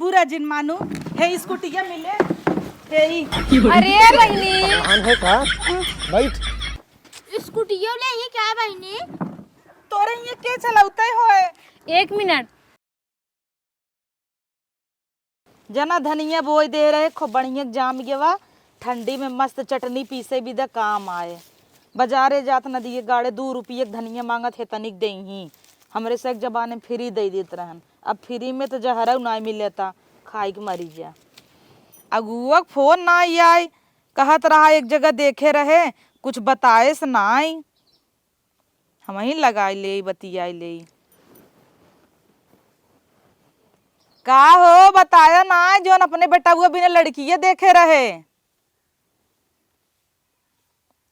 बुरा जिन मानू है स्कूटिया मिले है ही। अरे बहनी है का बैठ स्कूटियों ले ये क्या बहनी तोरे ये के चलाउते होए 1 मिनट जना धनिया बोई दे रहे खूब बढ़िया जाम गेवा ठंडी में मस्त चटनी पीसे भी द काम आए। बाजारे जात न दिए गाड़े 2 रुपये धनिया मांगत है तनिक दे ही हमरे से एक जबाने फ्री दे देत रहन। अब फ्री में तो जहरा ना मिलेता खाई के मरी जा। अगुआ फोन ना आए कहत रहा एक जगह देखे रहे कुछ बताए से ना आई हम ही लगाई ले बतियाई ले का हो बताया ना जोन अपने बेटा हुआ बिना लड़कियां देखे रहे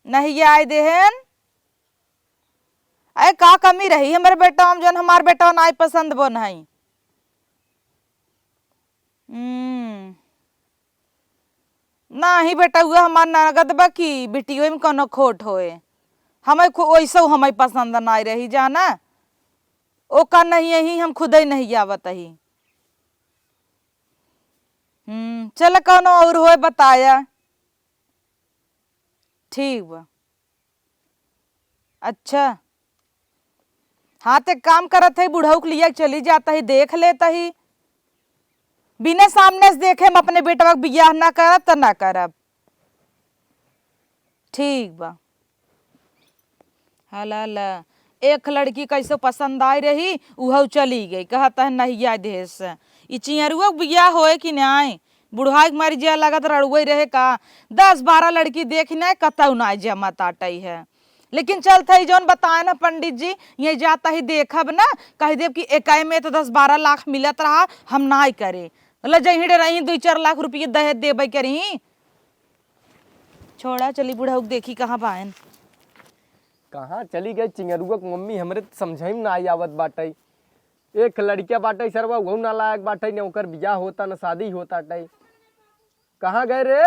नहीं आए देहन। अरे का कमी रही हमारे बेटा हम जोन हमार बेटा ना पसंद बन है। ना ही बेटा हुआ हमार नगद बाकी बेटियों में कोनो खोट होए हमें वैसा हमें पसंद ना रही जाना ओ का नहीं यही हम खुद ही नहीं आवत ही। चल कौनो और होए बताया ठीक बा। अच्छा हाँ ते काम करत है बुढ़ऊ के लिया चली जाता ही देख लेता ही बिना सामने से देखे हम अपने बेटवा के बियाह ना करब तो ना करब ठीक बा। हला एक लड़की कैसे पसंद आई रही उह चली गई कहता है नहीं आ देश से ई चियरुआ बियाह होए कि नहीं बुढ़ाई के मारी जा लगत रड़ुई रहे का 10-12 लड़की देख ना कतौ ना जमत आटई है। लेकिन चलता ही जौन बताए ना पंडित जी ये जाता ही देखब ना कह देव कि इकाई में तो 10-12 लाख मिलत रहा हम ना करे मतलब जही रही 2-4 लाख रुपये दहेज देवे करी छोड़ा चली बुढ़ऊ देखी कहाँ पायन कहाँ चली गई चिंगरुआ की मम्मी हमरे समझे में ना आई आवत बाटे। एक लड़किया बाटे सरवा वो ना लायक बाटे न ओकर बियाह होता न शादी होता टाई कहाँ गए रे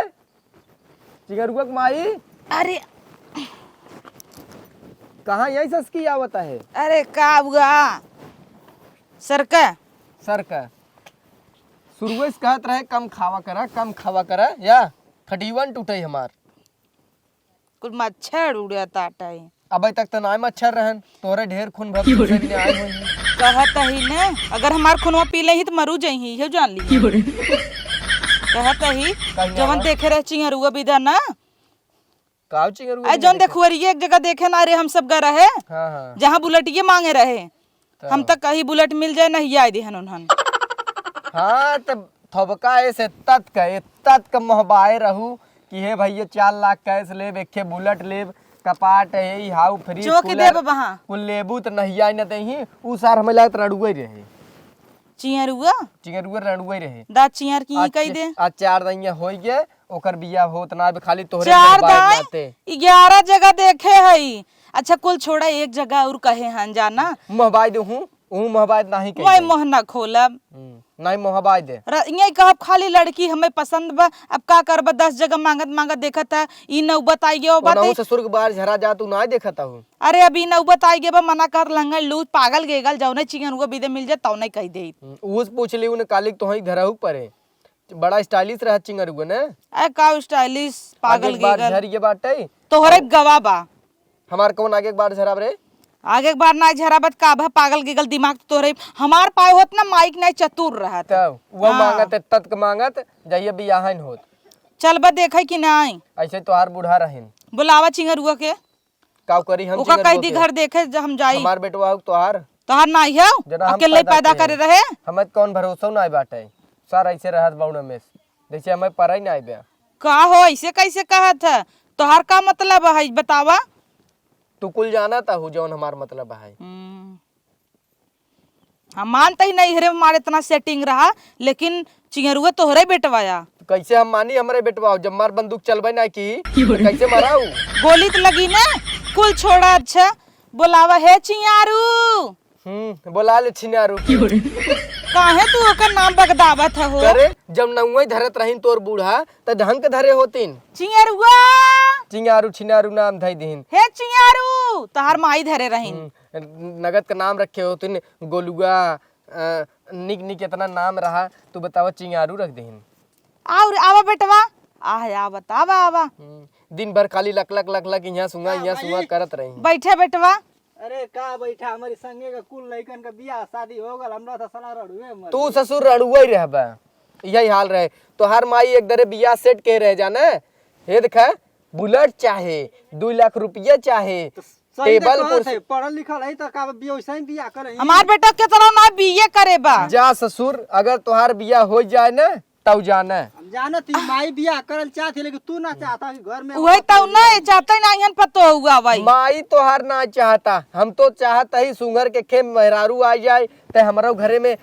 चिंगरुआ की माई अरे कहाँ यही ससकी आवत है। अरे का हुआ सर का शुरुए से कहत रहे कम खावा करा या खटीवन टूटे हमार कुछ मच्छर उड़ता टाई अबे तक तो ना मच्छर रहन तोरे ढेर खून भर ने आए होई कहत ही ने अगर हमार खूनवा पी ले ही तो मरू जही ये जान ली कहत ही जवन देखे रहे चिंगरुआ बिदा ना काव चिंगरुआ आई जौन देखुवरिए एक जगह देखे ना रे हम सब गए रहे हां जहां बुलेटिए मांगे रहे हम तक कहीं बुलेट मिल जाए नहीं आए देहन उन्हन हाँ तब थबका ऐसे तत का मोहबाए रहू कि हे भैया 4 लाख कैश लेब एक बुलेट लेब कपाट है हाउ फ्री कुल लेबू तो नहीं आई न तही उ सार हमें लागत रड़ुए रहे चिंगरुआ रड़ुए रहे दा चिंगर की कह दे आज 4 दैया होई गे ओकर बियाह होत ना खाली तोहरे 4 दाई 11 जगह देखे हई। अच्छा कुल छोड़ा एक जगह और कहे हन जाना मोहबाई दे हूं मोहबाई नहीं कह वही मोहना खोलब नहीं मोहबाई दे यही कहब खाली लड़की हमें पसंद बा अब का करब 10 जगह मांगत देखत है ई नौबत आई गयो बात ससुर के बाहर झरा जा तू ना देखता हूं। अरे अभी नौबत आई गे बा मना कर लंगड़ लूज पागल गेगल जाऊ नहीं चिंगरुआ बिदे मिल जाए तौ नहीं कह दे उस पूछ ली उन्हें कालिक तो ही धराहु परे बड़ा स्टाइलिश रहा चिंगरुआ ने ए का स्टाइलिश पागल गेगल झरिए बाटे तोहरे गवा बा हमार कौन आगे एक बार झराब रे आगे एक बार ना झराबत का भा पागल गेगल दिमाग तो तोहरे हमार पाए होत ना माइक नहीं चतुर रहत तब वो मांगत तत के मांगत जाइए बियाहन होत चल बा देखे कि नहीं ऐसे तोहार बूढ़ा रहिन बुलावा चिंगरुआ के काव करी हम ओका कह दी घर देखे हम जाई हमार बेटवा हो तोहार ना है अकेले पैदा करे रहे हमें कौन भरोसा ना बाटे सर ऐसे रहत बाउन में जैसे हमें पराई ना आइबे का हो ऐसे कैसे कहत है तोहार का मतलब है बतावा तू कुल जाना था हु जौन हमार मतलब है। हम मानते ही नहीं हरे हमारे इतना सेटिंग रहा लेकिन चिंगरुआ तोहरे बेटवाया कैसे हम मानी हमारे बेटवा जब मार बंदूक चलबे ना की कैसे माराऊ गोली तो लगी ना कुल छोड़ा। अच्छा बोलावा है चिंगारू बोला ले छिनारू काहे तू ओकर नाम बगदावत हो करे जब नउई धरत रहिन तोर बूढ़ा त ढंग के धरे होतिन चिंगरुआ चिंगारू छिनारू नाम धई दिहिन हे चिंगारू तोहार माई धरे रहिन नगद का नाम रखे होतिन गोलुआ निक निक इतना नाम रहा तू बतावा चिंगारू रख देहिन। और आवा बेटवा आ बतावा आवा दिन भर खाली लक लक लक लक यहाँ सुंगा करत रही। बैठे बेटवा। अरे का बैठा हमारी संगे का कुल लइकन का बियाह शादी हो गल हमरा तो साला रड़ुए मर। तू ससुर रड़ुआ ही रहबा यही हाल रहे तो हर माई एक दरे बियाह सेट के रह जाना। हे देखा बुलेट चाहे 2 लाख रुपया चाहे टेबल कुर्सी पढ़ल लिखल है तो का बियाह वैसे ही बियाह करे। हमार बेटा कितना ना बीए करे बा। जा ससुर अगर तुहार बियाह हो जाए ना तब जाना। हम जानत ही माई बियाह करल चाहती लेकिन तू ना चाहता कि घर में वही तो नहीं चाहते ना हन पतो हुआ भाई। माई तोहार ना चाहता हम तो चाहता ही सुंगर के खेम मेहरारू आ जाए तो हमारो घरे में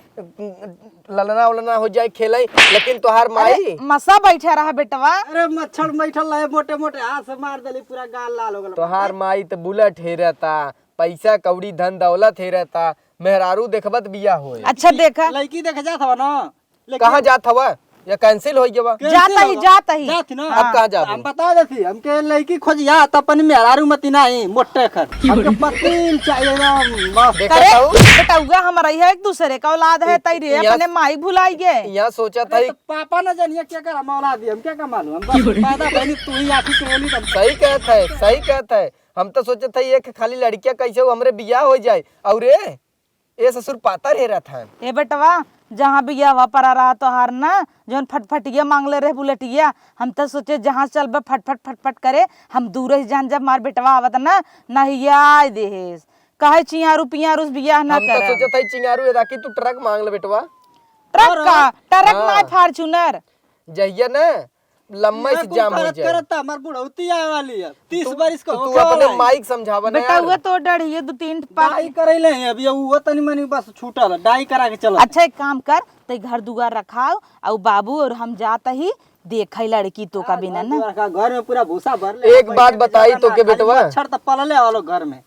ललना उलना हो जाए खेले लेकिन तोहार माई मसा बैठा रहा बेटवा। अरे मच्छर बैठल रहे मोटे मोटे हाथ से मार देली पूरा गाल लाल हो गल। तोहार माई तो बुलेट हे रहता पैसा कौड़ी धन दौलत हे रहता मेहरारू देखबत बियाह होए। अच्छा देखा लड़की देखे जात हवा ना कहाँ जात हवा या कैंसिल हो गया जाता ही जाती ना। अब कहाँ जात हम बता देती हमके लड़की खोजिया त अपन मेहरारू मती नहीं मोटे खर हमके पति चाहिए ना बस। करे बेटा हुआ हमारा है एक दूसरे का औलाद है तई रे अपने माई भुलाई गए। यहाँ सोचा था तो पापा न जानिए क्या कर हम औलाद दी हम क्या का मालूम हम बस पैदा पहली तू ही आखी करेली तब सही कहता है हम तो सोचे थे एक खाली लड़कियां कैसे हो हमरे बियाह हो जाए और ये ससुर पाता रह रहा था। ए बेटवा जहाँ भी यह पर रहा तो हार ना जो फटफटिया मांग ले रहे बुलेटिया हम तो सोचे जहाँ चल फटफट करे हम दूर ही जान जब मार बेटवा आवत ना नहीं आए देहेस कहे चिंगारू पिंगारू बियाह ना हम तो करे। सोचा था चिंगारू ताकि तू ट्रक मांग ले बेटवा। ट्रक ना फॉर्च्यूनर जहिया ना लम्बा से जाम हो जाए। करता हमार बुढ़ौती आए वाली है 30 बरिस का तू अपने माइक समझावा ना बेटा हुआ तो डढ़िए 2-3 डाई करैले हैं अभी वो तनी मनी बस छूटल डाई करा के चलो। अच्छा एक काम कर ते घर दुआर रखाओ और बाबू और हम जाता ही देखा लड़की तो का बिना ना घर में पूरा भूसा भर ले। एक बात बताई तो के बेटवा मच्छर तो पलले वालो घर में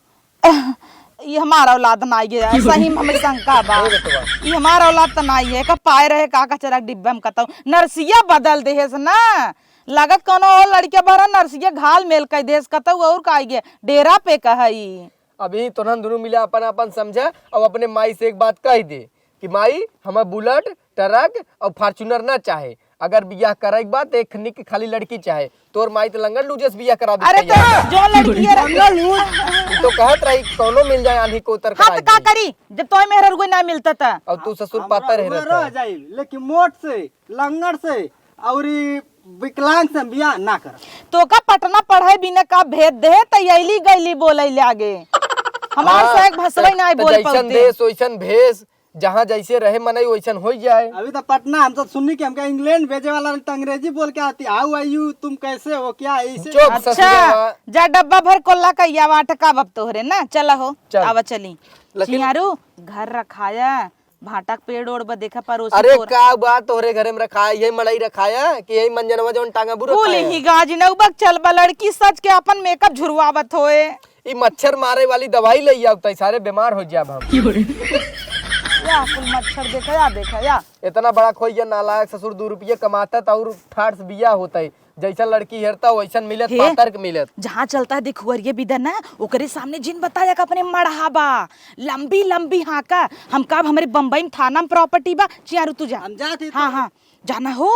ये हमारा औलाद ना गया सही में हमें शंका बा ये हमारा औलाद तो ना है का पाए रहे का चरक डिब्बे में कतौ नरसिया बदल देहेस ना लगत कोनो और लड़के भरा नरसिया घाल मेल कह देस कतौ और का गया डेरा पे कहई। अभी तुरंत दोनों मिला अपन समझा और अपने माई से एक बात कह दे कि माई हमें बुलेट ट्रक और फॉर्च्यूनर ना चाहे अगर बियाह करे के बाद एक निक खाली लड़की चाहे तोर माई तो लंगड़ लूजस बियाह करा दे। अरे तो जो लड़की है तो कहत रही कोनो मिल जाए आंधी को उतर हाथ का करी जब तोय मेहर रुई ना मिलता था और तू ससुर पाता रह रहता रह जाई लेकिन मोट से लंगड़ से और विकलांग से बियाह ना कर। तो का पटना पढ़ाई बिना का भेद दे तैयारी गईली बोले लागे हमार से एक भसवई ना बोल जैसन पाते देश वैसन भेष जहाँ जैसे रहे मनई वैसन हो जाए। अभी तो पटना हम तो सुननी कि हमका इंग्लैंड भेजे वाला तो अंग्रेजी बोल के आती हाउ आर यू तुम कैसे हो क्या ऐसे। चुप अच्छा ससुरा जा डब्बा भर कोल्ला कहिया वाटका बब तोहरे ना चला हो चल। आवा चली लेकिन- चियारू घर रखाया भाटा पेड़ ओड़ बा देखा परोसी अरे तोर का बात तोहरे घरे में रखाया यही मड़ई रखाया कि यही मंजनवा जौन टांगा बुरा बोले ही गाजी न उबक चल बा लड़की सच के अपन मेकअप झुरवावत होए ई मच्छर मारे वाली दवाई ले आओ तो सारे बीमार हो जाब हम। या कुल मच्छर देखा या इतना बड़ा खोइया नालायक ससुर 2 रुपये कमाता और ठाट से बियाह होता है जैसा लड़की हेरता वैसन मिलत हे। पातर के मिलत। जहाँ चलता है देखुअरिए बिदन ना ओकरे सामने जिन बताया का अपने मढ़ाबा लंबी लंबी हाका हम कब हमारे बम्बई में थाना में प्रॉपर्टी बा चियारू तू जा हम जाते हाँ हाँ जाना हो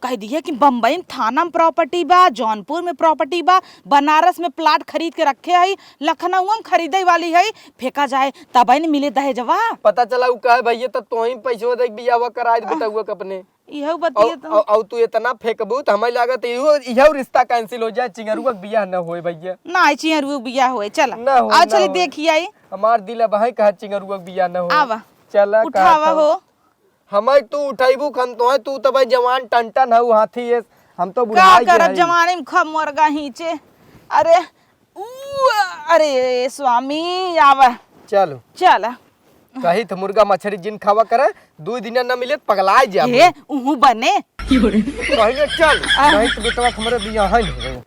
कह दिए कि बम्बई में थाना में प्रॉपर्टी बा जौनपुर में प्रॉपर्टी बा बनारस में प्लाट खरीद के रखे है लखनऊ में खरीदे वाली है फेंका जाए तब नहीं मिले दहेजवा पता चला उ कहे भैया तो ही पैसो देख बियाह कराए बेटा कपने यह बतिए तो और तू इतना फेंकबू तो हमें लागत इहो रिश्ता कैंसिल हो जाए चिंगरुआ के बियाह न होए भैया ना चियरू बिया होए चला ना हो, आओ ना चली हो। देखिए आई हमार दिल अब है कहा चिंगरुआ के बियाह न हो आवा चला उठावा हो हमें तू उठाइबू खन तू तो भाई जवान टन हऊ हाथी है हम तो का बुढ़ा करब जमाने में खब मुर्गा हीचे अरे अरे स्वामी आवा चलो चल कही तो मुर्गा मछली जिन खावा करे 2 दिन न मिले पगला जा हे उहु बने कहीं चल नहीं तो बेटवा हमरे बियाह है नहीं।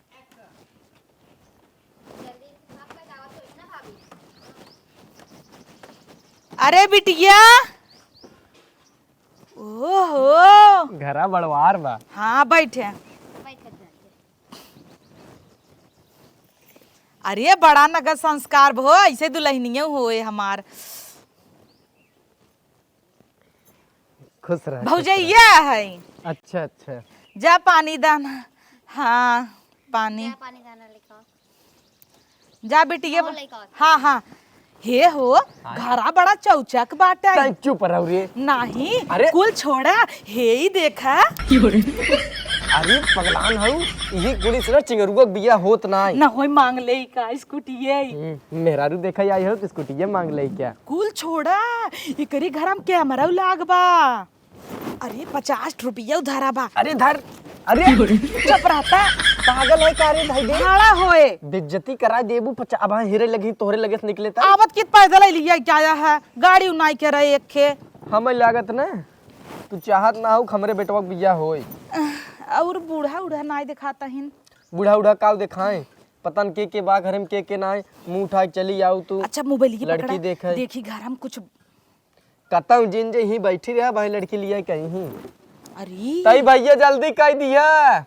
अरे बिटिया ओहो घरा बड़वार बा हाँ बैठे अरे बड़ा नगर संस्कार भो ऐसे दुल्हनिया होए हमार खुश रह। भौजैया है। अच्छा अच्छा। जा पानी दाना। हाँ पानी पानी गाना लिखा जा बेटिया। लइका। हाँ हाँ हे हो घरा बड़ा चौचक बाटे। तै चुप रहो रे। नहीं अरे। कुल छोड़ा हे ही देखा। अरे पगलान हूँ यही कुड़ी से चिंगरुआ बिया होत ना है। ना होई मांग ले का स्कूटी मेहरारू देखा आई हो तो स्कूटी मांग ले क्या। कुल छोड़ा एकरी घर हम कैमरा लाग बा। अरे 50 रुपया उधारा बा। अरे धर। अरे चुप रहता पागल है का रे भाई दे। भाड़ा होए बेइज्जती करा देबू अब हिरे लगी तोहरे लगे से निकले ता। आवत कित पैदल लिया क्या है गाड़ी उनाई के रहे एक खे। हमें लागत ना तू चाहत ना हो हमरे बेटवा के बिया होए। और बूढ़ा उड़ा नाई दिखाता हिन। बूढ़ा उड़ा का दिखाए पता न के बा घर में के ना मुंह उठा के चली आओ तू। अच्छा मोबाइल की लड़की पकड़ा देखे देखी घर हम कुछ। कहता हूँ जिन जे ही बैठी रहा भाई लड़की लिया कहीं। अरे तई भैया जल्दी कह दिया।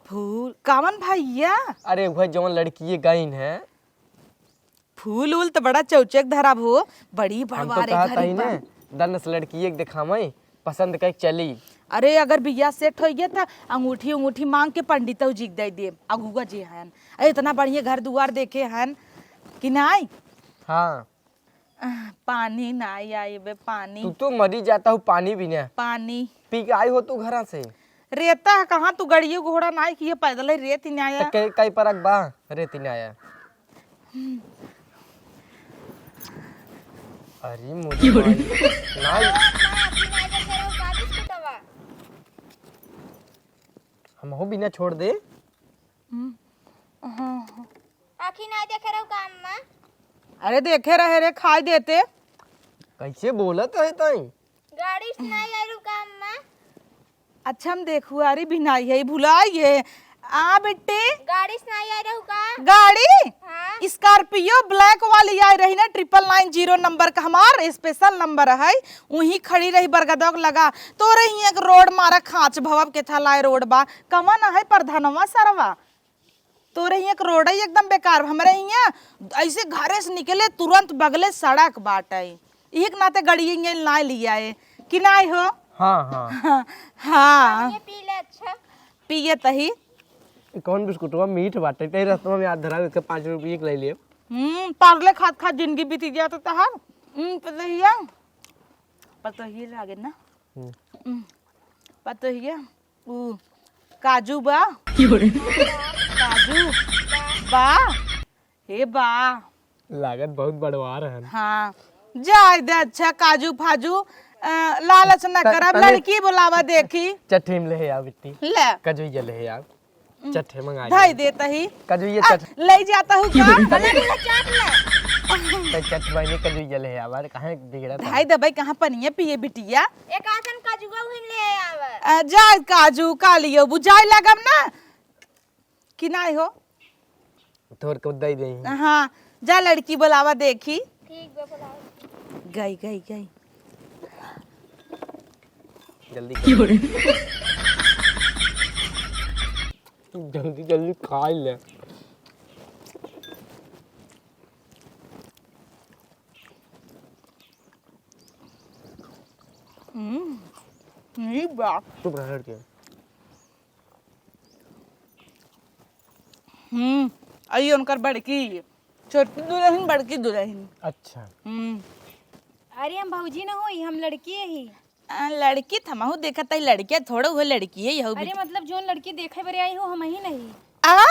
फूल कावन भैया। अरे वह जवन लड़की गईन है। फूल उल तो बड़ा चौचक धरा भो बड़ी हम तो बड़वारे कहता घर ही ना दनस लड़की एक दिखावे पसंद कर चली। अरे अगर बिया सेट हो गया था अंगूठी अंगूठी मांग के पंडित जिग दे दे अगुआ जी हन। अरे इतना बढ़िया घर दुआर देखे हन कि नाई। हाँ पानी नाई आई बे पानी। तू तो मरी जाता हूँ पानी भी ना पानी पी के आई हो तू घर से। रेता है कहाँ तू गड़ियो घोड़ा नाई किए पैदल ही रेत ही नहीं आया। कई परक बा रेती ने आया। अरे मुझे नाई हम हो बिना छोड़ दे। आखी नहीं देखे रहो काम में। अरे देखे रहे रे खाई देते। कैसे बोलत है तई। गाड़ी से नहीं आई काम में। अच्छा हम देखू अरे बिनाई है भुलाइए आ बेटे। गाड़ी से नहीं आई रहू का। गाड़ी हाँ? स्कॉर्पियो ब्लैक वाली आई रही ना 999 नंबर का हमार स्पेशल नंबर है। वही खड़ी रही बरगदौक लगा तो रही एक रोड मारा खाँच भवब के था लाए रोड बा कमा ना है प्रधानवा सरवा तो रही एक रोड है एकदम बेकार। हमारे यहाँ ऐसे घरे से निकले तुरंत बगले सड़क बाट है एक नाते गड़ी ना लिया है कि ना हो। हाँ हाँ हाँ ये पी ले अच्छा। पिए तही। कौन बिस्कुटवा मीठ बाटे तेरे रास्ते में याद धरा के 5 रुपये के ले लिए। पार्ले खात खात जिंदगी बीती जाता तहार। पतहिया पतहिया लागे ना। पतहिया ऊ काजू बा। काजू बा हे बा। लागत बहुत बड़वार है। हाँ जाए दे अच्छा काजू फाजू लालच न करब लड़की बुलावा देखी। चट्टी में ले आ बिट्टी ले कजुइया ले आ चट्टे मंगा धाई देता ही कजुइया चट ले जाता हूँ का चट बने कजुइया ले आ बार कहां बिगड़ा था। धाई दबाई कहाँ पनिया पिए बिटिया। एक आसन काजूगा उहिन ले आवे। जाए काजू का लियो बुझाई लगम ना कि नहीं हो। तोर को दई दे। हाँ जा लड़की बुलावा देखी। ठीक बे बुलाओ। गई गई गई जल्दी जल्दी जल्दी खा ले। नहीं बात। चुप रह लड़के। आई उनकर बड़की छोटी दुल्हन बड़की दुल्हन। अच्छा अरे हम भौजी ना होई हम लड़की ही। लड़की थमाहू देखा तई लड़किया थोड़ा हुए लड़की है यहू अरे मतलब जोन लड़की देखे बरे आई हो हम ही नहीं। आ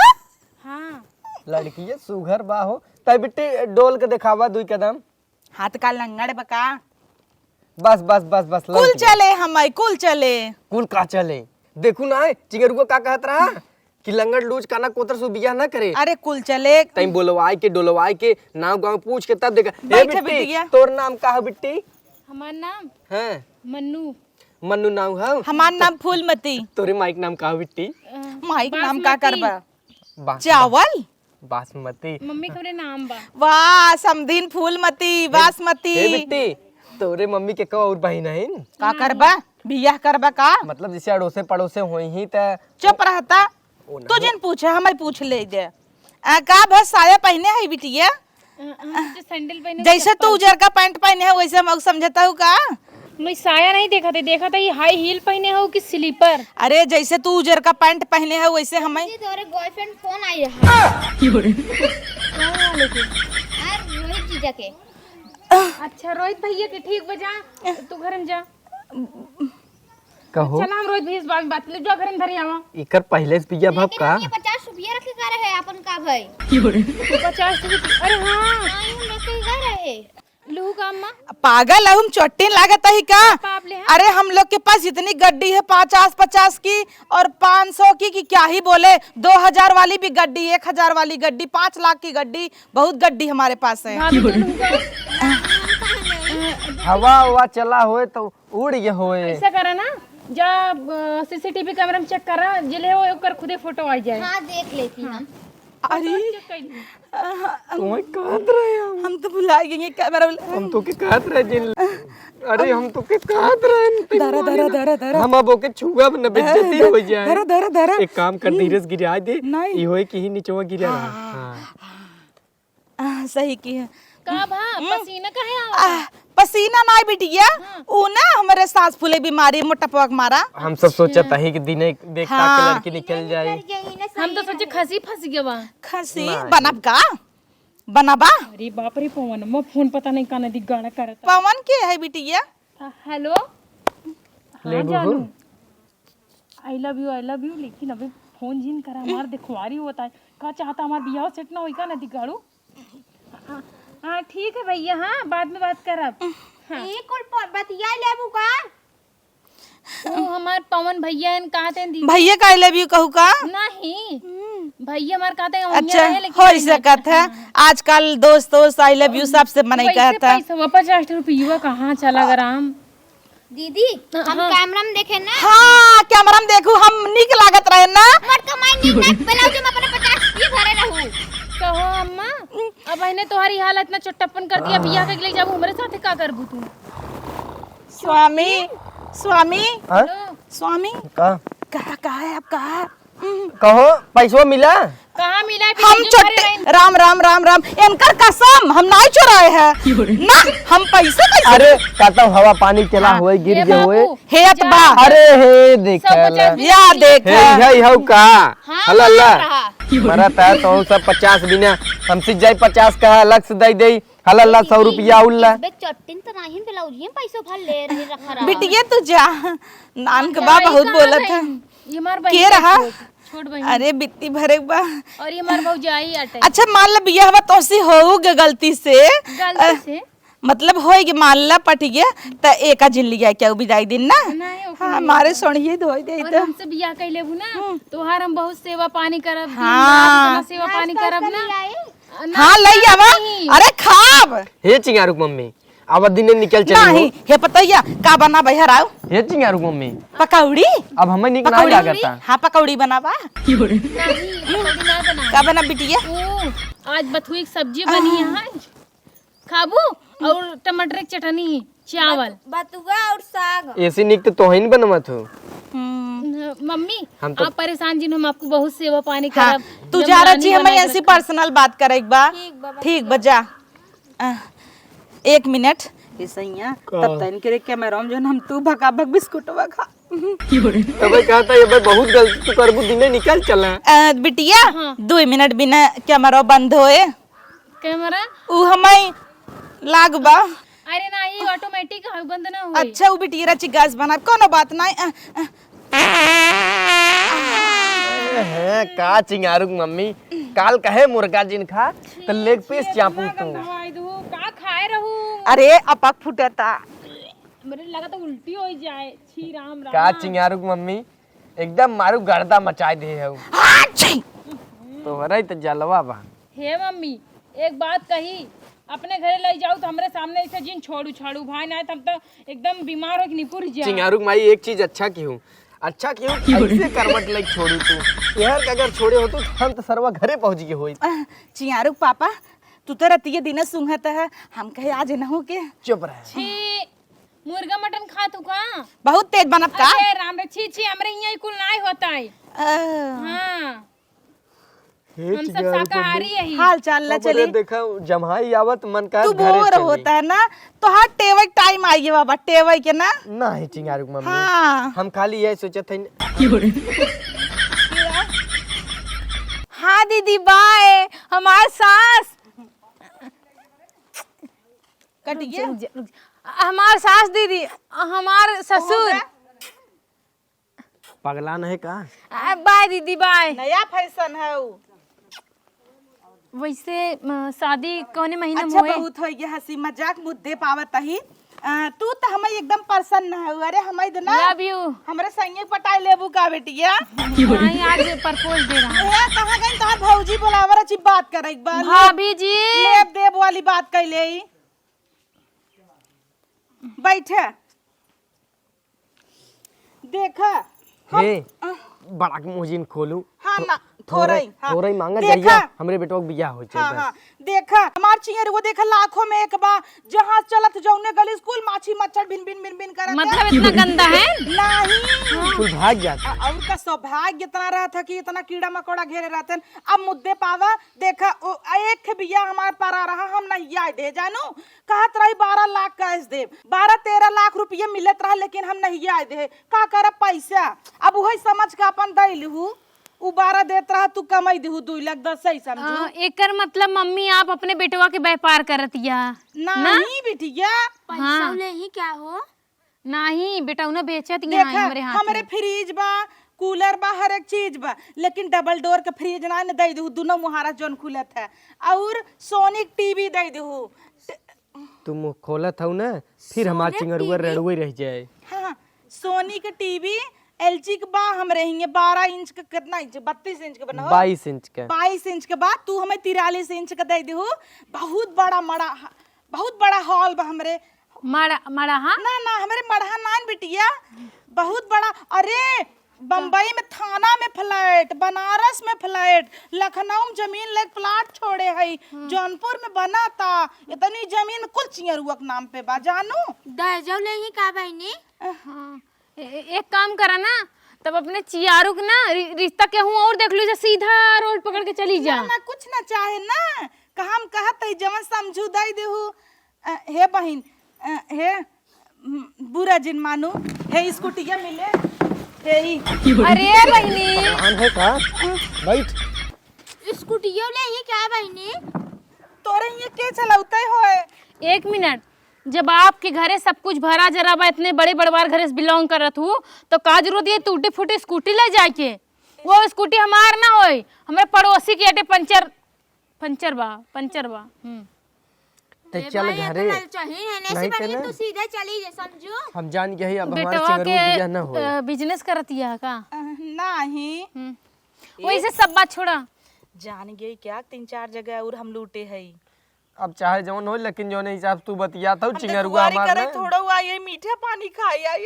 हाँ लड़की है सुघर बा हो तई बिट्टी डोल के दिखावा 2 कदम। हाथ का लंगड़ बका। बस बस बस बस कुल चले हम कुल चले। कुल का चले देखू ना चिंगरुआ का कहत रहा कि लंगड़ लूज काना कोतर सु बियाह ना करे। अरे कुल चले तई बोलवाई के डोलवाई के नाव गांव पूछ के तब देखा। ए बैठे बिट्टी बिटिया। तोर नाम का है बिट्टी। हमार नाम हैं मन्नू। मन्नू नाम है। हमार नाम फूलमती। तोरे माइक नाम का है बिट्टी। माइक नाम का करबा बास चावल बासमती। मम्मी कमरे नाम बा। वाह समधीन फूलमती बासमती। ए बिट्टी तोरे मम्मी के को और बहन है का करबा बियाह करबा का मतलब जैसे अड़ोसे पड़ोसे होई ही त चुप रहता तू जिन पूछे हमें पूछ ले दे का बस साया पहने है बिटिया। हम तो सैंडल पहने। जैसे तू उजर का पैंट पहने है वैसे हम समझता हूँ का मैं साया नहीं देखा था ये हाई हील पहने हो कि स्लीपर। अरे जैसे तू उजर का पैंट पहने है वैसे हमें। तोरे बॉयफ्रेंड फोन आई रहा कौन वाले के? यार रोहित जीजा के। अच्छा रोहित भैया के, ठीक बजा तू घर में जा। कहो चल हम रोहित भैया से बाद में बात ले, जो घर में धरी आवा। इकर पहले से पिया भाव का ये 50 रुपया रख के का रहे अपन का भाई 50 रुपये। अरे हाँ आई हूं रख के का रहे लू का अम्मा पागल है हम, चोटी लागत है का। पाप ले। अरे हम लोग के पास इतनी गड्डी है 50-50 की और 500 की कि क्या ही बोले। 2000 वाली भी गड्डी, 1000 वाली गड्डी, 5 लाख की गड्डी, बहुत गड्डी हमारे पास है। भाभी तो लू का हवा चला होए तो उड़ गए होए। ऐसा करा ना, जा सीसीटीवी कैमरा में चेक करा, जिले हो ओकर खुदे फोटो आ जाए। हां देख लेती हम। अरे चेक कर ली। तुम्हें कहत रहे हम तो भुला गए कैमरा। हम तो के कहत रहे जिन। अरे हम तो के कहत रहे धरा धरा धरा धरा हम अब ओके छुआ न बेइज्जती हो जाए। धरा धरा धरा। एक काम कर धीरज गिरा दे, नहीं। ई होए कि ही नीचवा गिरा रहा। हां सही की है। का भा पसीना काहे आवा? पसीना नहीं बिटिया, ऊ ना हमारे सास फूले बीमारी मोटापा मारा। हम सब सोचत है कि दिने देखता के लड़की निकल जाए। हम तो सोचे खसी फंस गया बा। खसी बनब का बनबा। अरे बाप रे पवन, मैं फोन पता नहीं काने दी गाना करता। पवन के है बिटिया? हेलो ले हाँ बहू। जानू, आई लव यू लेकिन अभी फोन जिन करा हमार देखवारी होता है। का चाहता हमार बियाह सेट ना होई का ना दी गाड़ू। हाँ ठीक है भैया, हाँ बाद में बात करब। ये कुल बतिया लेबू का वो हमार पवन भैया हैं, कहा थे दी भैया का आई लव यू कहू का? नहीं भैया हमार कहते हैं अच्छा हो सकत है। आजकल दोस्त आई लव यू सबसे मनाई कहता है। 50 रुपया कहाँ चला गराम। दीदी हम कैमरा में देखे ना हाँ कैमरा में देखू हम निक लागत रहे ना। मत कमाई नहीं ना ब्लाउज में अपने 50 रुपया भरे रहू। कहो अम्मा, अब इन्हें तुम्हारी हालत इतना चट्टापन कर दिया, बियाह के लिए जाबू हमारे साथ का करबू तू? स्वामी स्वामी हाँ? स्वामी का कहा है आप कहा? कहो पैसवा मिला? कहाँ मिला है? हम छोटे राम राम राम राम इनकर कसम हम नहीं चुराए हैं ना। हम पैसे कैसे? अरे कहता हूँ हवा पानी चला हुए गिर हे गए हुए। बाबू, हेत बा अरे हे देख या देख हे हौ का हल्ला हल्ला रहा मरा ता तो सब 50 बिना हमसे जाई 50 का अलग से दे दे हल्ला हल्ला 100 रुपया उल्ला। बे चट्टिन तो नहीं ब्लाउज में पैसा भर ले रही रखा रहा। बिटिया तू जा नान के बा बहुत बोलत है। ये हमार के रहा? छोट बहन अरे बित्ती भरे बा। और ये हमार भौजाई अटे अच्छा मान ला बिया हवा तो सी होगे गलती से गलती से मतलब होएगी मान ला पट गया तो एका जिन लिया क्या विदाई दिन ना। नहीं ओके। हाँ हमारे सोनिए धोई दे और तो हमसे बियाह कर लेबू ना तोहार हम बहुत सेवा पानी करब। हाँ। हाँ सेवा पानी करब ना। हाँ लई आवा। अरे खाब हे चिंगारू मम्मी अब दिने निकल चली नहीं हे पतैया का बना बहर आओ हे चिंगारू मम्मी पकौड़ी। अब हमें निक ना लागता। हाँ पकौड़ी बनावा। नहीं पकौड़ी ना बना। का बना बिटिया? ओ, आज बथुए की सब्जी बनी है आज खाबू और टमाटर की चटनी चावल बतुआ और साग। ऐसे निक तो तोहिन बनमत हो। मम्मी हम तो- आप परेशान जिन हम आपको बहुत सेवा पानी हाँ करब। तू जब जा रानी रही हमें बना के ऐसी रखा। पर्सनल बात करे एक बार। ठीक बजा 1 मिनट ऐसा ही है तब तक के कैमरा में जो हम तू भका भक बिस्कुटवा खा। तबे कहता ये भाई बहुत गलती तू करबू दिने निकल चला। बिटिया 2 मिनट बिना कैमरा बंद होए कैमरा उ हमें लागबा। अरे ना ये ऑटोमेटिक बंद ना हो। अच्छा उ बिटिया रची गैस बना कोनो बात नहीं। है का चिंगारू मम्मी काल कहे मुर्गा जिन खा तो लेग पीस चापू तू। का खाए रहू? अरे अपक फुटता। मेरे लगा तो उल्टी हो जाए। छी राम राम। का चिंगारू मम्मी एकदम मारू गर्दा मचाए दे है तो हरे तो जलवा बा। हे मम्मी एक बात कही, अपने घरे ले जाओ तो हमरे सामने ऐसे जिन छोड़ू छाड़ू भाई ना तब तो एकदम बीमार हो के निपुर जा। चिंगारू माई एक चीज अच्छा की हूँ ऐसे करवट लग छोड़ू तू यार अगर छोड़े हो तो हम तो सरवा घरे पहुंच गए होई। चियारू पापा तू तो रतिये दिन सुंघत है हम कहे आज न हो के। चुप रहे। छी मुर्गा मटन खा तू का? बहुत तेज बनब का। अरे राम रे छी छी हमरे यहाँ कुल नहीं होता है। हाँ हम सब शाकाहारी यही। हाल चाल ला चली देखा जमाई आवत मन का तू बोर होता है ना तो हाँ टेवे टाइम आइए बाबा टेवे के ना नहीं चिंगारू मम्मी हाँ हम खाली यही सोचे थे हाँ दीदी बाय। हमार सास कटिए हमार सास दीदी हमार ससुर पगला नहीं का बाय दीदी बाय। नया फैशन है वो। वैसे शादी कौने महीने में अच्छा हुए? बहुत हो गया हंसी मजाक मुद्दे पावत ही तू तो हमें एकदम पसंद है अरे हमें तो ना लव यू। हमरे संगे पटाई लेबू का बेटिया नहीं आज प्रपोज दे रहा हूँ। ए कहां गई तोहर भौजी बोलावर अच्छी बात करे एक बार भाभी जी लेब देब वाली बात कैले ही बैठे देखा हे बड़ा मुजिन खोलू हाँ ना थोड़ई थोड़ई मांगा देखा? जाइए हमरे बेटो बियाह हो हाँ हाँ देखा हमार चिंगर वो देखा लाखों में एक बा जहाँ चलत जौने गली स्कूल माछी मच्छर भिन भिन भिन भिन करत मतलब इतना गंदा है? नहीं कुल भाग जाता और का सौभाग्य इतना रहा था कि इतना कीड़ा मकोड़ा घेरे रहते हैं। अब मुद्दे पावा देखा एक बिया हमार पारा रहा हम नहीं आए दे जानू कहत रही 12 लाख कैश दे 12-13 लाख रुपये मिलत रहा लेकिन हम नहीं आए दे का करब पैसा अब वही समझ के अपन दैलहू उ 12 देत रहा तू कमाई देहू 2 लाख 10 सही समझू एकर मतलब मम्मी आप अपने बेटवा के व्यापार करतिया नहीं बिटिया पैसा ले ही क्या हो नहीं बेटा उन्हें बेचत यहाँ देखा हमरे हाथ हमरे फ्रिज बा कूलर बा हर एक चीज बा लेकिन डबल डोर के फ्रिज ना ने दे देहू दोनों मुहारा जोन खुलत है और सोनिक टीवी दे देहू तुम खोलत हो ना फिर हमार चिंगरुआ रेडुए रह जाए हाँ सोनी के टीवी एलजी के बा हम रहेंगे 12 इंच का कितना इंच 32 इंच का बना 22 इंच का 22 इंच के बाद तू हमें 43 इंच का दे देहू बहुत बड़ा हॉल बा हमरे मड़ा हाँ ना हमरे मढ़ा नान बिटिया बहुत बड़ा अरे बम्बई में थाना में फ्लैट बनारस में फ्लैट लखनऊ में जमीन लेके प्लाट छोड़े है जौनपुर में बना था इतनी जमीन कुल चिंगरुआ के नाम पे बा जानू दर्जो ले ही का बहनी हाँ एक काम करा ना तब अपने चियारू के ना रिश्ता कहूँ और देख लो सीधा रोड पकड़ के चली जा ना कुछ ना चाहे ना कहा हम कहत है जवन समझू दई देहू हे बहिन हे बुरा जिन मानू हे स्कूटिया मिले हे ही अरे बहनी है का बैठ स्कूटियो ले ही क्या बहनी तोरे ये के चलाउते होए 1 मिनट जब आपके घरे सब कुछ भरा जरा बा इतने बड़े बड़वार घरे से बिलोंग करत हूँ तो का जरूरत है टूटी फूटी स्कूटी ले जाके वो स्कूटी हमार ना होई हमारे पड़ोसी के अटे पंचर बा तो चल घरे नहीं बहनी तू सीधे चली जा समझो हम जान गए अब हमारे बेटवा चिंगरुआ बियाह ना हो के बिजनेस करतिया का नहीं वैसे सब बात छोड़ा जान गई क्या 3-4 जगह और हम लूटे है अब चाहे जवन हो लेकिन जो हिसाब तू बतिया था चिंगरुआ हमारे थोड़ा हुआ ये मीठा पानी खाई आई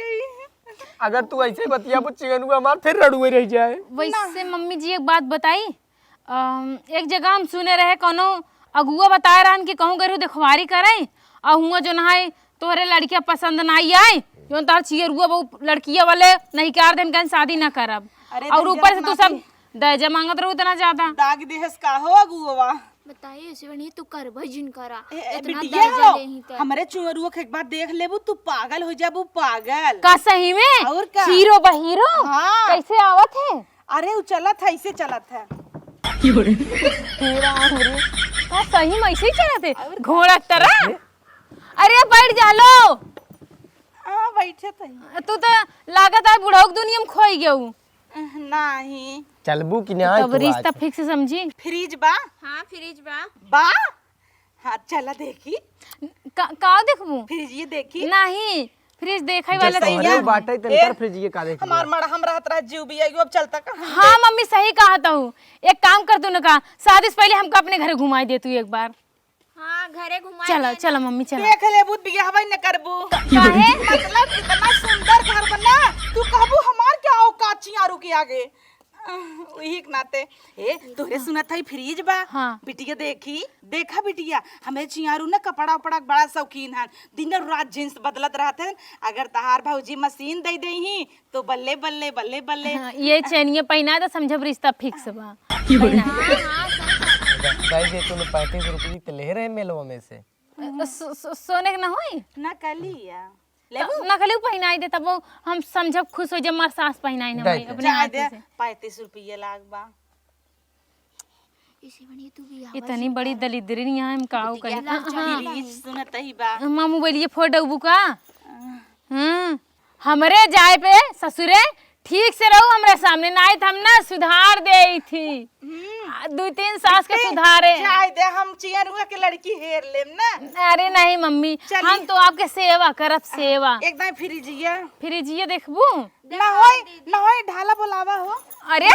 अगर तू ऐसे बतिया वो चिंगरुआ हमार फिर रडुए रह जाए वैसे मम्मी जी एक बात बताई एक जगह हम सुने रहे कोनो अगुआ बताए रहन कि कहूँ गरू देखवारी करे और हुआ जो नहाए तोहरे लड़कियां पसंद ना आई जो तार चियरुआ बहु लड़किया वाले नहीं कर देन कहीं शादी ना करब और ऊपर से तू सब दहेजा मांगत रहू इतना ज्यादा दाग देहस का हो अगुआ बताइए ऐसे बहनी तू कर भजन करा इतना बिटिया दर्जा ले ही तो हमरे चुंगरुआ के एक बार देख लेबू तू पागल हो जाबू पागल का सही में और का? हीरो बहीरो हाँ। कैसे आवत है अरे उ चलत है ऐसे चलत है का सही में ऐसे ही चलते घोड़ा की तरह अरे बैठ जा लो हाँ बैठे थे तू तो लागत है बुढ़ऊ की दुनिया में खोई गयू नहीं चलबू कि ना तब रिश्ता फिक्स समझी फ्रिज बा हाँ फ्रिज बा हाँ चला देखी का देखबू फ्रिज ये देखी नहीं फ्रिज देखे वाला सही तोहरे है। बाटे तनकर फ्रिज ये का देख हमार मड़ा हम रहत रह जीव भी आइयो अब चलता का हाँ मम्मी सही कहा हूँ एक काम कर तू न कहा शादी से पहले हमको अपने घर घुमाई दे तू एक बार हाँ घरे घुमा चलो चलो मम्मी चलो देख ले बुत बिया हवाई न करबू काहे मतलब इतना सुंदर घर बना तू कहबू हमार क्या औकात चियारू के आगे वही के नाते ए तोरे सुनत है फ्रिज बा। हाँ। बिटिया देखा बिटिया हमें चियारू ना कपड़ा उपड़ा बड़ा शौकीन है, दिन रात जींस बदलत रहते हैं। अगर तहार भौजी मशीन दे दे ही तो बल्ले बल्ले बल्ले बल्ले। हाँ, ये चैनिया पहना तो समझब रिश्ता फिक्स बा। दे तूने 35 रुपये तो ले रहे मेलवा में से। सोने के ना होई ना कलिया ना खाली पहनाई दे तब हम समझब खुश हो जब मार सास पहनाई ना होई अपने हाथ से। 35 रुपये लाग बा। इसी बनी तू भी इतनी बड़ी दलिद्री नहीं है हम काऊ कही। फ्रिज सुनत ही बा। माँ मोबाइल फोटो बुका हमरे जाए पे ससुरे ठीक से रहू हमरे सामने ना आई हम ना सुधार दे थी 2-3 सास के सुधारे। चाय दे हम चियरुआ के लड़की हेर लेम ना। अरे नहीं मम्मी हम तो आपके सेवा करब सेवा। एकदम फ्रिजिया फ्रिजिए देखबू ना होय ढाला बोलावा हो। अरे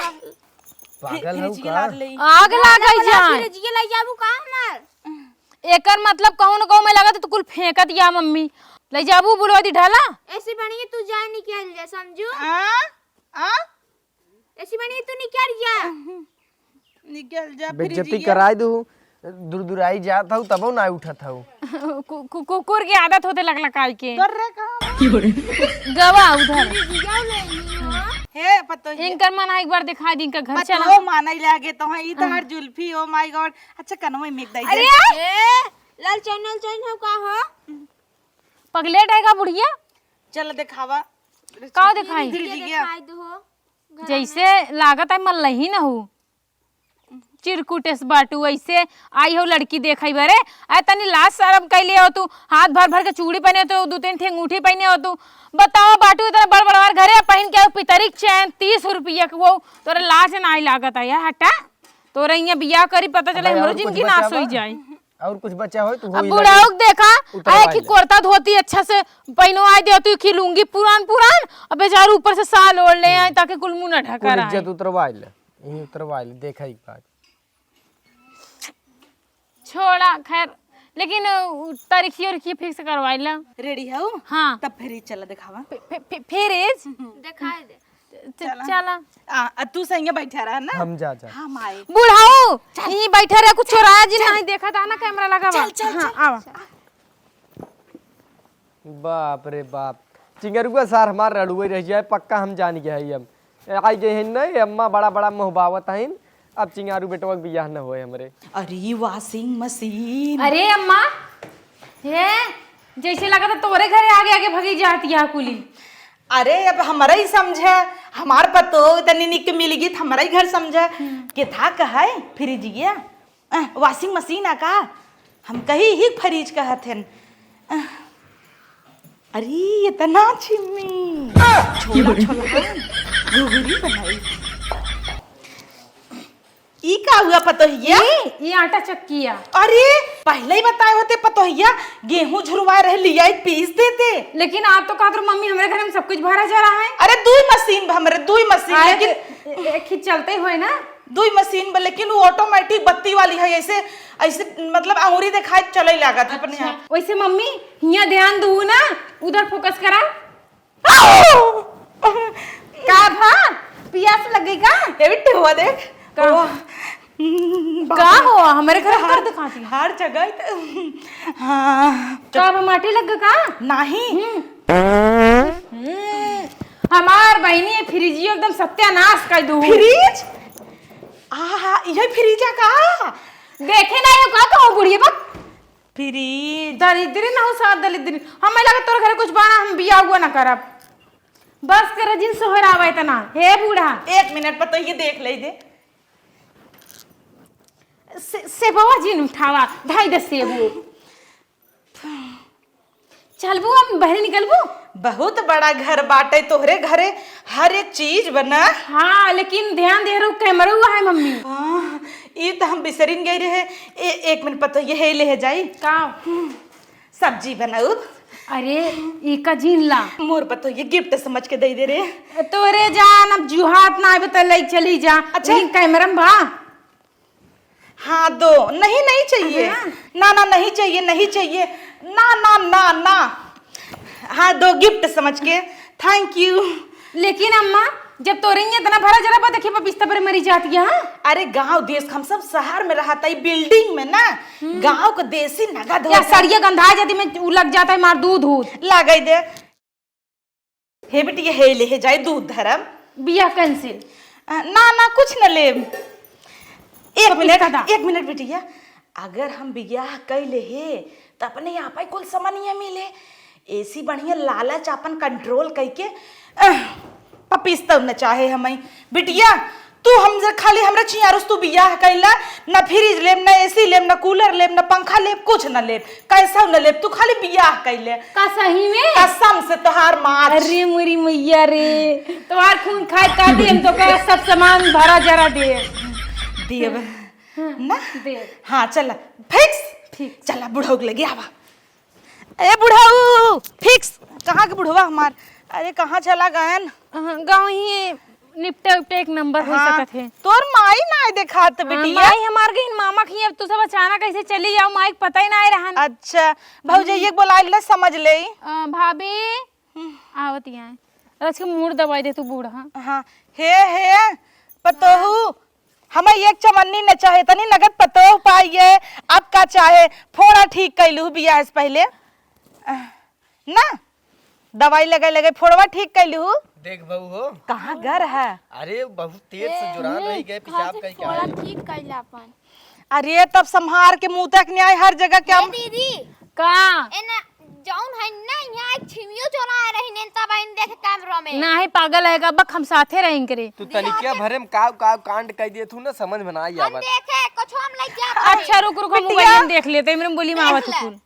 पागल हो फ्रिजिया का? लाद ले। आग लाग जाए ये ले जाबू का हमर एकर मतलब कहूं न कहूं में लगा तो कुल फेंकत या मम्मी ले जाबू बुलवा दी ढाला। ऐसी बनी तू जा निकल जा समझू। आ ऐसी बनी तू निकल जा निकल जा बेइज्जती कराई दू दूर जात हूँ तबो ना उठत हूँ। कुकुर की आदत होते लग लकाई के कर रे कहां गवा उधर हे पतो इनकर मन एक बार दिखा दी इनका घर चला। पतो मानई लागे तो है ई तोहर जुल्फी। Oh my God. अच्छा कनवे मिक दई अरे लाल चैनल हो का हो पगलेट है का बुढ़िया चल दिखावा का दिखाई फ्रिजिया खाई दो जैसे लागत है मल्लही ना हो चिरकुटेस बाटू ऐसे आई हो लड़की देखई बरे आय तनी लाज शरम कैले हो तू हाथ भर भर के चूड़ी पहने हो तू 2-3 ठेंगूठी पहने हो तू बताओ बाटू इतना बड़ बड़वार घरे पहन के पितरी चैन 30 रुपया के वो तोरे लाज ना आई लागत है यार हटा तोरे यहाँ बियाह करी पता चले हमरो जिंदगी नाश हो जाए। और कुछ बचा हो तो अब बुढ़ाओ देखा आए कि कुर्ता धोती अच्छा से पहनो आए दे तू की लूंगी पुरान अब बेचारू ऊपर से साल ओढ़ ले आए ताकि कुल मुंह न ढका रहा इज्जत उतरवाइल यही उतरवाइल देखा एक बार छोड़ा खैर लेकिन तारीखी फिक्स करवाइला रेडी हो। हाँ तब फ्रिज चल दिखावा। फिर दिखाई दे चला तू संगे बैठा रहा ना। हम जा हम आए बुढ़ाओ यहीं बैठे रहे कुछ चोराया जी नहीं देखा था ना कैमरा लगा चल आवा। बाप रे बाप चिंगरुआ सार हमार रड़ुए रह जाए पक्का हम जान गए हम आई गए नहीं अम्मा बड़ा बड़ा मोहबावत है। अब चिंगारू बेटवा के बियाह न होए हमरे। अरे वॉशिंग मशीन। अरे अम्मा ये जैसे लगा था तोरे घरे आगे आगे भगी जाती है कुली। अरे अब हमारा ही समझे हमार पतो इतनी निक मिलगी हमारा ही घर समझे के था कहा फ्रिजिया वॉशिंग मशीन आ का हम कही ही फ्रिज कहते हैं। अरे इतना छिम्मी छोला छोला घुघरी बनाई ई का हुआ पतोहिया ये आटा चक्किया। अरे पहले ही बताए होते पतोहिया गेहूं झुरवाए रहे लिया पीस देते। लेकिन आप तो कहा मम्मी हमारे घर में सब कुछ भरा जा रहा है। अरे दुई मशीन हमरे दुई मशीन लेकिन एक ही चलते हुए ना दुई मशीन लेकिन वो ऑटोमेटिक बत्ती वाली है ऐसे ऐसे मतलब अंगूरी दिखाई चले लागत है अपने आप। वैसे मम्मी यहाँ ध्यान दू ना उधर फोकस करा का भा पियास लग गई का ये बिट्टे हुआ देख का हो हमारे घर कर दिखाती हर जगह हाँ का माटी लग का नहीं हमार बहनी फ्रिजियो एकदम सत्यानाश कर दू। फ्रिज ये फ्रिजा का देखे नहीं हो का कहो बुढ़िया बक फ्रिज दरिद्री ना हो साथ दरिद्री हमें लगा तोर घर कुछ बाना हम बिया हुआ ना करब बस कर जिन सोहरावा इतना हे बूढ़ा। 1 मिनट पर तो ये देख ले दे सेबवा जिन उठावा 2.5 सेबू चलबू हम बहरे निकलबू। बहुत बड़ा घर बाटे तोहरे घरे हर एक चीज बना। हाँ लेकिन ध्यान दे रहा कैमरा हुआ है मम्मी। हाँ ये तो हम बिसरिन गई रहे 1 मिनट पता ये ले जाई का सब्जी बनाऊ। अरे इका जीन ला मोर पतो ये गिफ्ट समझ के दे दे रे तोरे जान अब जुहात ना बता ले चली जा। अच्छा कैमरा में भा हाँ दो नहीं नहीं चाहिए ना ना नहीं चाहिए नहीं चाहिए ना ना ना ना हाँ दो गिफ्ट समझ के थैंक यू लेकिन अम्मा जब तो रही इतना भरा जरा बा देखी बिस्तर पर मरी जाती है। हाँ? अरे गांव देश हम सब शहर में रहता है बिल्डिंग में ना, गांव का देसी नगद या सड़िया गंधा जाती में लग जाता है मार दूध लगाई दे। हे बेटी हे ले हे जाए दूध धरम बिया कैंसिल ना ना कुछ न ले। एक मिनट बेटिया, अगर हम बियाह कैले हे तो अपने यहाँ पे कुल सामानिया मिले, ऐसी बढ़िया लालच अपन कंट्रोल करके पपीस्तव न चाहे हमें। बिटिया तू हम खाली हमरा चियारुस तू बियाह कैला, न फ्रिज लेब न एसी लेब न कूलर लेब न पंखा लेब कुछ न लेब, कैसा न लेब, तू खाली बियाह कैले। का सही में कसम से तोहार मार। अरे मुरी मैया रे, तोहार खून खाए का दे हम तो का सब सामान भरा जरा दे देव ना दे। हाँ चला फिक्स ठीक चला बुढ़ऊ लगे आवा। ए बुढ़ऊ फिक्स कहाँ के बुढ़वा हमार, अरे कहाँ चला गयन? गाँव ही निपटे उपटे एक नंबर हो सकत है। तोर माई ना देखा तो बिटिया माई हमार गई मामा की, अब तू सब अचानक कैसे चली जाओ माई पता ही ना रहन। अच्छा भौजी ये बोलाइल ना समझ ले। भाभी आवती है रच के मूड दवाई दे तू बूढ़ा। हाँ हे पतोहू हमें एक चमन्नी न चाहे तनी नगद पतोह पाइए, अब का चाहे फोड़ा ठीक कैलू बियाह से पहले ना दवाई लगे फोड़वा ठीक कैलू। देख बहू हो कहाँ घर है? अरे बहुत तेज से जुरान रही गए पेशाब कई क्या है। ठीक कैला अपन। अरे तब संहार के मुंह तक न्याय हर जगह क्या दीदी का एना जौन है ना यहाँ एक छिमियो चोरा रही ने तब इन देख कैमरा में ना है पागल है का बक हम साथे रहें करे। तू तनिकिया भरे में काव कांड कह दिए तू ना समझ में ना आई आवत। देखे कुछ हम लग जा। अच्छा रुक रुक मोबाइल में देख लेते हैं, मेरे बोली में आवत कुल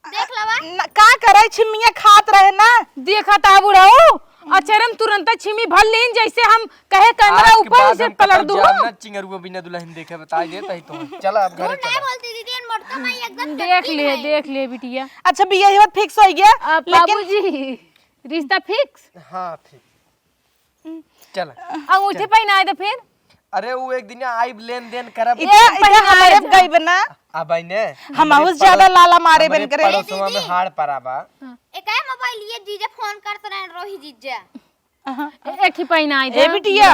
देख लवा का करे छिमिया खात रहे ना देखा ता बुढ़ाओ अचरम तुरंत छिमी भर लेन जैसे हम कहे कैमरा ऊपर से पलट दूं। ना चिंगरुआ बिना दुल्हन देखे बताई दे तही तो चल अब घर नहीं बोलती दीदी इन मोटका मैं एकदम देख ले बिटिया। अच्छा बिया ये बात फिक्स हो गया बाबूजी रिश्ता फिक्स। हां फिर चल अंगूठे पहना दे फिर। अरे वो एक दिन आइब लेन देन करब हमारे गई बना अब ने हम बहुत ज्यादा लाला मारे बन करे। पड़ोसवा में हाड़ पराबा एक है मोबाइल ये जीजा फोन करते रहे रोही जीजा एक ही पहना दे। ए बिटिया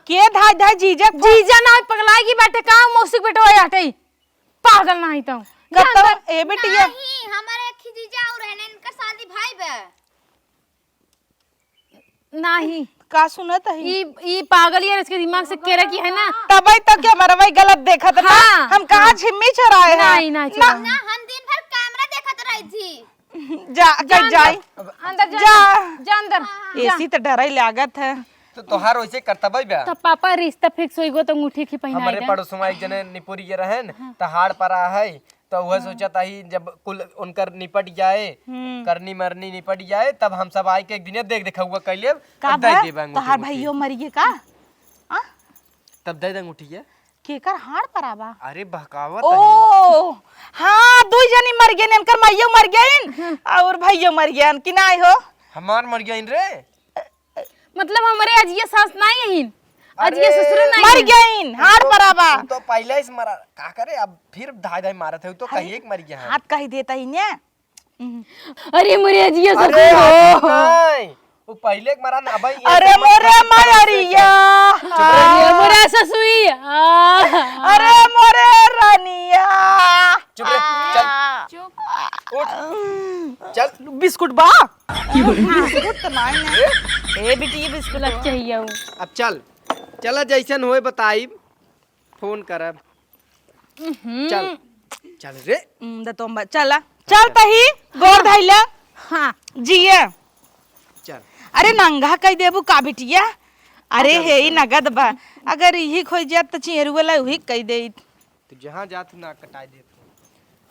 के धाय धाय जीजा ना पगलाई की बैठे का मौसिक बेटो हटे पागल ना ही तो ए बिटिया नहीं हमारे एक ही जीजा और रहने इनका शादी भाई बे नहीं का सुनत है ई पागल यार इसके दिमाग से केरा की है ना तबई तो क्या मरवाई गलत देखा था ना हाँ, हम कहाँ छिम्मी चराए हैं नहीं ना हम दिन भर कैमरा देखत रही थी। जा जाई अंदर जा अंदर ऐसी तो डराई लागत है। तो तोहार वैसे करतबई बे तो पापा रिश्ता फिक्स होई गो तो अंगूठी की पहना हमारे पड़ोसवा एक जने निपुरी ये रहन त हाड़ परा है तो वह सोचता ही जब कुल उनकर निपट जाए करनी मरनी निपट जाए तब हम सब आए के एक दिन देख देखा हुआ कैले का दे देबे तोहार भाइयों मरिए का तब दे देंगे उठिए केकर हाड़ पराबा। अरे बहकावत ओ हाँ दो जनी मर गए इनकर माइयो मर गए और भाइयों मर गए कि ना हो हमार मर गया इन रे मतलब हमारे अजिया सास नहीं है अजिया ससुर नहीं मर गए हाड़ पराबा। तो पहले ही मरा का करे अब फिर धाय धाय मारत है तो कहीं एक मर गया है। हाथ कही देता ही ने। अरे मेरे अजिया अरे ससुर नहीं वो पहले मरा ना भाई अरे मोरे मारिया अरे मेरा ससुई अरे मोरे रानिया चुप रे चल उठ चल बिस्कुट बा बिस्कुट तो नहीं है। ए बेटी ये बिस्कुट लग चाहिए अब चल चला जैसन होए बताई फोन करब चल चल रे तो चला चल तही गोर धैला हाँ चल जिया। अरे नंगा कह देबू का बिटिया। अरे हे ही नगद बा अगर यही खोई जात तो चिहरुला वही कह दे तो जहां जात ना कटाई दे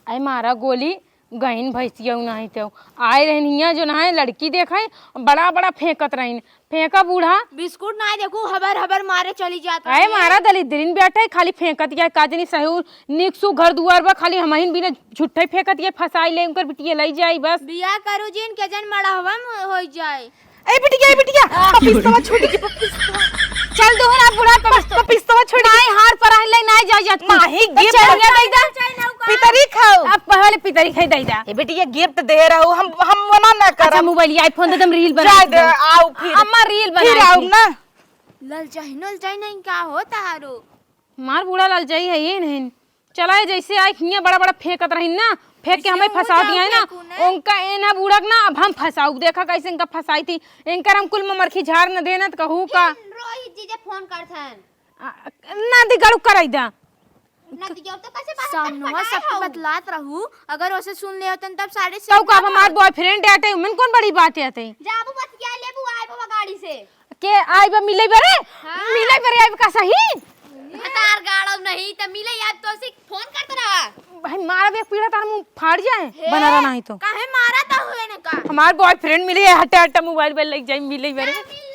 आई मारा गोली गहन भैंसिया नहीं तो आए रहनिया जो ना लड़की देखा बड़ा बड़ा फेंकत रही फेंका बूढ़ा बिस्कुट ना देखो हबर हबर मारे चली जाता आए मारा दलिद्रीन बैठे खाली फेंकत या काजनी सहू निकसू घर दुआर बा खाली हमहिन बिना झुट्ठे फेंकत या फसाई ले उनकर बिटिया लई जाई बस बियाह करू जिन के जन मड़ा हवा हो जाए। ए बिटिया पपिस्तवा छोड़ के पपिस्तवा चल दोहरा बूढ़ा पपिस्तवा छोड़ नहीं हार पर ले नहीं जा जात नहीं गिफ्ट चल गया दईदा पितरी खाओ। अब पहले पितरी खाई दई जा। ए बेटी ये गिफ्ट दे रहा हूँ, हम मना ना कर। अच्छा मोबाइल आईफोन दे दम रील बना जाए दे, आओ फिर अम्मा रील फिर बना आओ ना। ललचाई नहीं क्या होता हारो। मार बूढ़ा लाल जाई है ये नहीं चलाए जैसे आई हिया बड़ा बड़ा फेंकत रही ना, फेंक के हमें फंसा दिया है ना उनका एना बूढ़क ना। अब हम फंसाऊ देखा कैसे इनका फंसाई थी इनकर हम कुल मरखी झाड़ न देना तो कहू का रोहित जी जे फोन करथन ना दिगाड़ू कराई दा ना दियो तो कैसे बात सामने सब बतलात रहू, अगर उसे सुन ले होतन तब सारे तो का हमार बॉयफ्रेंड आते मन कौन बड़ी बात आते जाबू बत क्या लेबू आए बाबा गाड़ी से के आई बा मिले बरे मिले बरे आई का सही तार गाड़ो नहीं त मिले यार तो से फोन करत रहा भाई मारा एक पीड़ा तार मुंह फाड़ जाए बना रहा नहीं तो काहे मारा ता हुए न का हमार बॉयफ्रेंड मिले हटे हटे मोबाइल पे लग जाए मिले बरे मिल